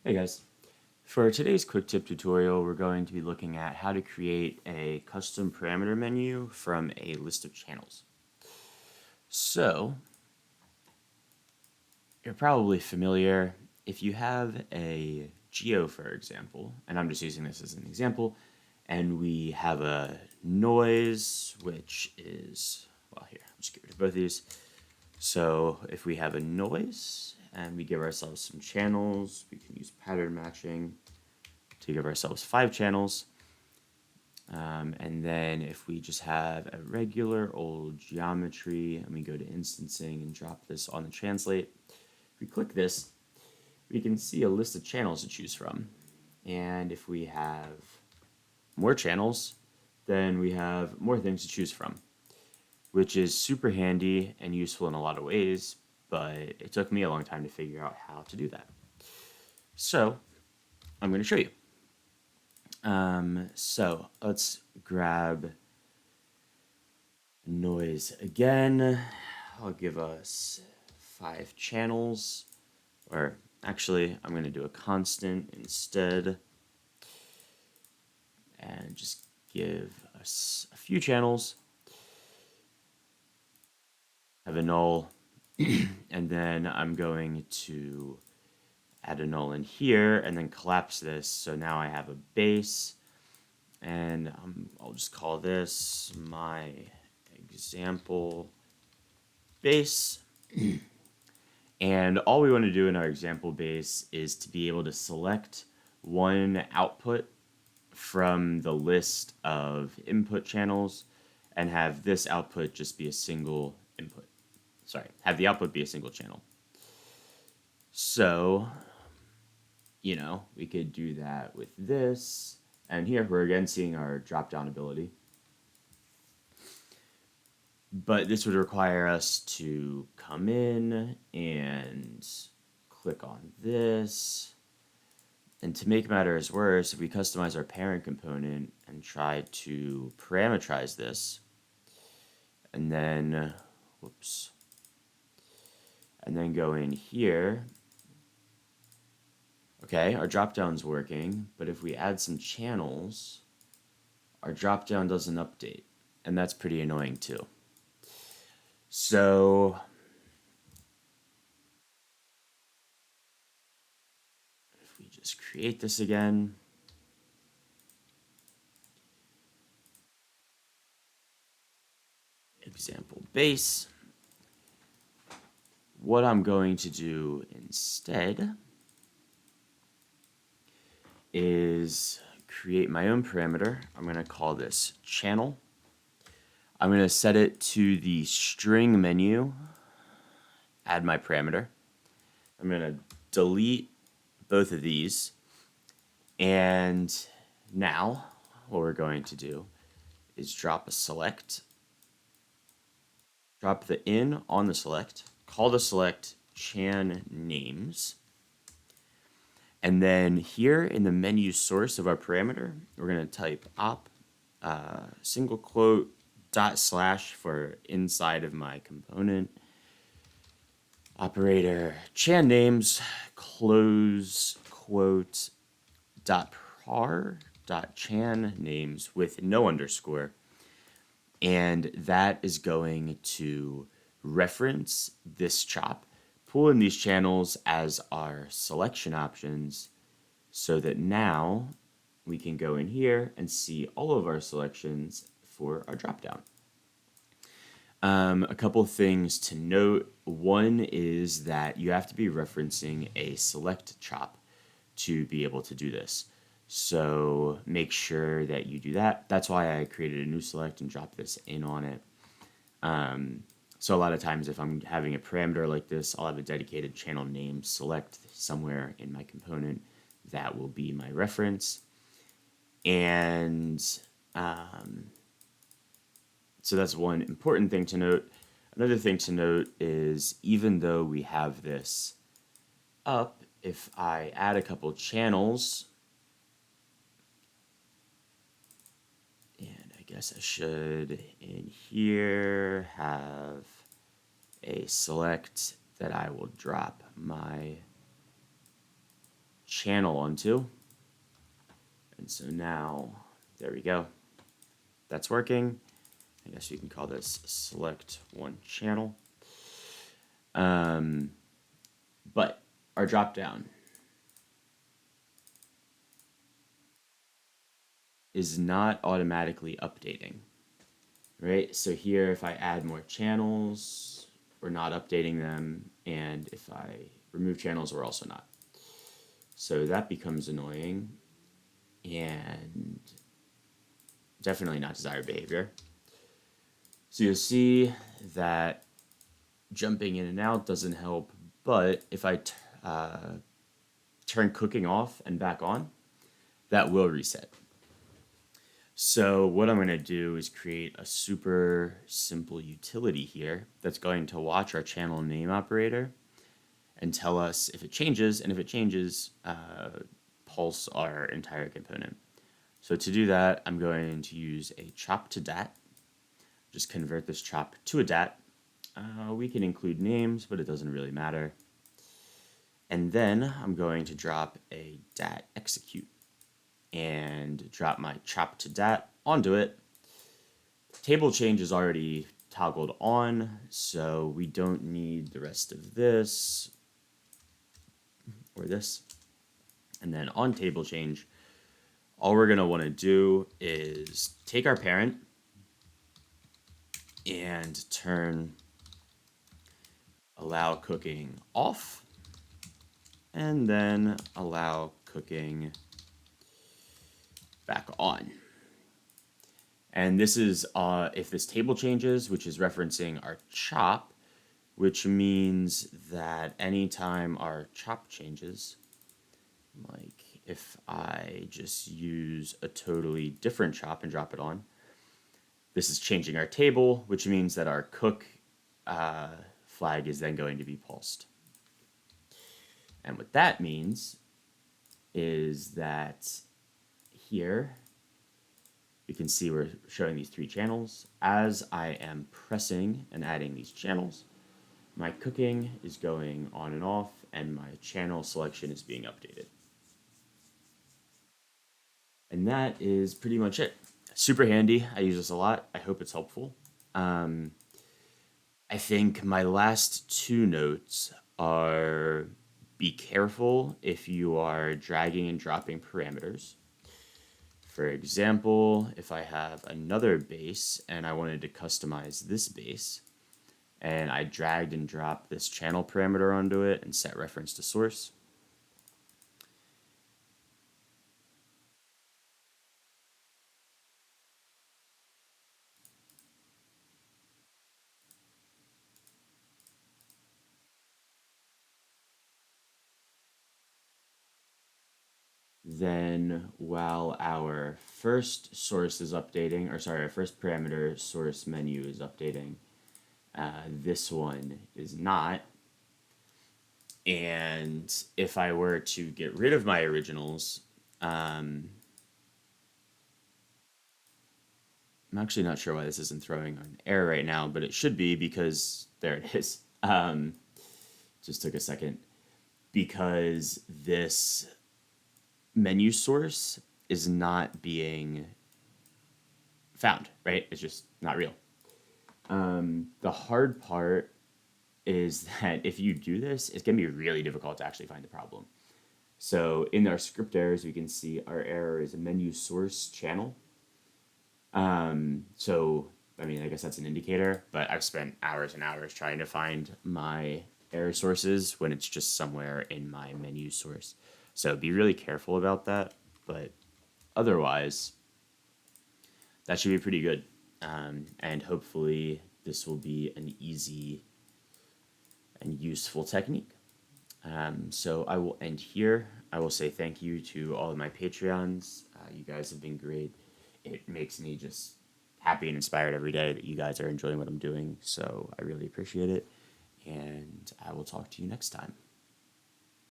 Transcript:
Hey guys, for today's quick tip tutorial, we're going to be looking at how to create a custom parameter menu from a list of channels. So, you're probably familiar if you have a geo, for example, and I'm just using this as an example, and we have a noise, which is, well, here, I'll just get rid of both of these. So, if we have a noise and we give ourselves some channels, we can use pattern matching to give ourselves 5 channels. And then if we just have a regular old geometry and we go to instancing and drop this on the translate, if we click this, we can see a list of channels to choose from. And if we have more channels, then we have more things to choose from, which is super handy and useful in a lot of ways, but it took me a long time to figure out how to do that. So I'm going to show you. So let's grab noise again. I'll give us 5 channels, or actually I'm going to do a constant instead and just give us a few channels, have a null, and then I'm going to add a null in here and then collapse this. So now I have a base, and I'll just call this my example base. And all we want to do in our example base is to be able to select one output from the list of input channels and have this output just be a single input. Sorry, have the output be a single channel. So, we could do that with this. And here we're again seeing our drop-down ability. But this would require us to come in and click on this. And to make matters worse, if we customize our parent component and try to parameterize this, and then, whoops, and then go in here, okay, our dropdown's working, but if we add some channels, our dropdown doesn't update, and that's pretty annoying too. So, if we just create this again, example base, what I'm going to do instead is create my own parameter. I'm going to call this channel. I'm going to set it to the string menu, add my parameter. I'm going to delete both of these. And now what we're going to do is drop a select, drop the in on the select, call the select chan names. And then here in the menu source of our parameter, we're going to type op single quote dot slash for inside of my component operator chan names close quote dot par dot chan names with no underscore, and that is going to reference this chop, pull in these channels as our selection options so that now we can go in here and see all of our selections for our dropdown. A couple things to note. One is that you have to be referencing a select chop to be able to do this. So make sure that you do that. That's why I created a new select and dropped this in on it. So a lot of times if I'm having a parameter like this, I'll have a dedicated channel name select somewhere in my component. That will be my reference. And so that's one important thing to note. Another thing to note is even though we have this up, if I add a couple channels, and I guess I should in here have a select that I will drop my channel onto. And so now, there we go. That's working. I guess you can call this select one channel. But our dropdown is not automatically updating, right? So here, if I add more channels, we're not updating them. And if I remove channels, we're also not. So that becomes annoying and definitely not desired behavior. So you'll see that jumping in and out doesn't help, but if I turn cooking off and back on, that will reset. So what I'm going to do is create a super simple utility here that's going to watch our channel name operator and tell us if it changes, and if it changes, pulse our entire component. So to do that, I'm going to use a chop to dat. Just convert this chop to a dat. We can include names, but it doesn't really matter. And then I'm going to drop a dat execute and drop my chop to dat onto it. Table change is already toggled on, so we don't need the rest of this or this. And then on table change, all we're going to want to do is take our parent and turn allow cooking off, and then allow cooking back on. And this is if this table changes, which is referencing our chop, which means that anytime our chop changes, like if I just use a totally different chop and drop it on, this is changing our table, which means that our cook flag is then going to be pulsed. And what that means is that here you can see we're showing these three channels. As I am pressing and adding these channels, my cooking is going on and off, and my channel selection is being updated. And that is pretty much it. Super handy. I use this a lot. I hope it's helpful. I think my last two notes are: be careful if you are dragging and dropping parameters. For example, if I have another base and I wanted to customize this base, and I dragged and dropped this channel parameter onto it and set reference to source, then while our first source is updating, or sorry, our first parameter source menu is updating, this one is not. And if I were to get rid of my originals, I'm actually not sure why this isn't throwing an error right now, but it should be, because there it is. Just took a second. Because this menu source is not being found, right? It's just not real. The hard part is that if you do this, it's going to be really difficult to actually find the problem. So in our script errors, we can see our error is a menu source channel. So, I mean, I guess that's an indicator, but I've spent hours and hours trying to find my error sources when it's just somewhere in my menu source. So be really careful about that, but otherwise, that should be pretty good. And hopefully this will be an easy and useful technique. So I will end here. I will say thank you to all of my Patreons. You guys have been great. It makes me just happy and inspired every day that you guys are enjoying what I'm doing. So I really appreciate it. And I will talk to you next time.